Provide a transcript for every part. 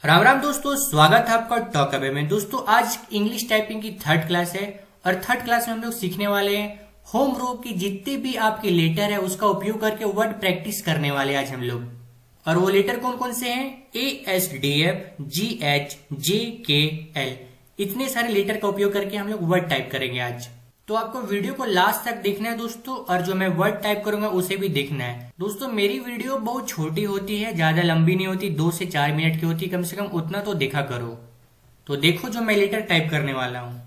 राम राम दोस्तों, स्वागत है आपका टॉक अवे में। दोस्तों आज इंग्लिश टाइपिंग की थर्ड क्लास है और थर्ड क्लास में हम लोग सीखने वाले हैं होम रूल की जितने भी आपके लेटर है उसका उपयोग करके वर्ड प्रैक्टिस करने वाले हैं आज हम लोग। और वो लेटर कौन कौन से हैं? ASDF GH JKL, इतने सारे लेटर का उपयोग करके हम लोग वर्ड टाइप करेंगे आज। तो आपको वीडियो को लास्ट तक देखना है दोस्तों, और जो मैं वर्ड टाइप करूंगा उसे भी देखना है। दोस्तों मेरी वीडियो बहुत छोटी होती है, ज्यादा लंबी नहीं होती, 2 से 4 मिनट की होती है, कम से कम उतना तो देखा करो। तो देखो जो मैं लेटर टाइप करने वाला हूं।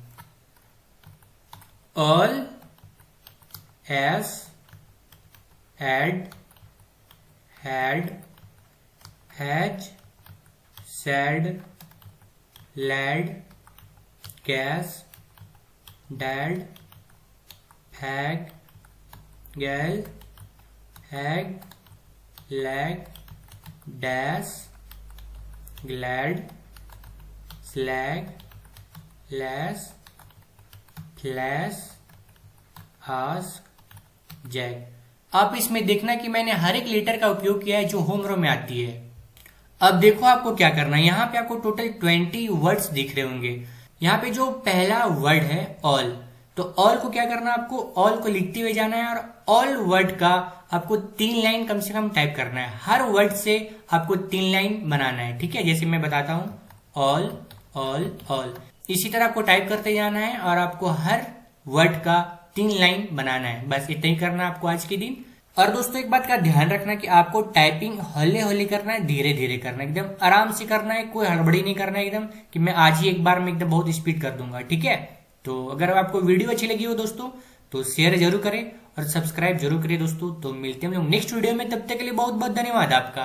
All, as, ad, had, has, sad, lad, gas, dad, hag, gal, hag, lag, dash, glad, slag, lass, flash, ask, jack. आप इसमें देखना कि मैंने हर एक लेटर का उपयोग किया है जो होम रो में आती है। अब देखो आपको क्या करना है। यहाँ पे आपको टोटल 20 वर्ड्स दिख रहे होंगे। यहाँ पे जो पहला वर्ड है ऑल, तो ऑल को क्या करना है, आपको ऑल को लिखते हुए जाना है और ऑल वर्ड का आपको 3 लाइन कम से कम टाइप करना है। हर वर्ड से आपको 3 लाइन बनाना है, ठीक है। जैसे मैं बताता हूं, ऑल, ऑल, ऑल, इसी तरह आपको टाइप करते जाना है और आपको हर वर्ड का 3 लाइन बनाना है। बस इतना ही करना है आपको आज के दिन। और दोस्तों एक बात का ध्यान रखना कि आपको टाइपिंग हौले हौले करना है, धीरे धीरे करना है, एकदम आराम से करना है, कोई हड़बड़ी नहीं करना है एकदम कि मैं आज ही एक बार में एकदम बहुत स्पीड कर दूंगा, ठीक है। तो अगर आपको वीडियो अच्छी लगी हो दोस्तों तो शेयर जरूर करें और सब्सक्राइब जरूर करें दोस्तों। तो मिलते हैं हम लोग नेक्स्ट वीडियो में, तब तक के लिए बहुत बहुत धन्यवाद आपका।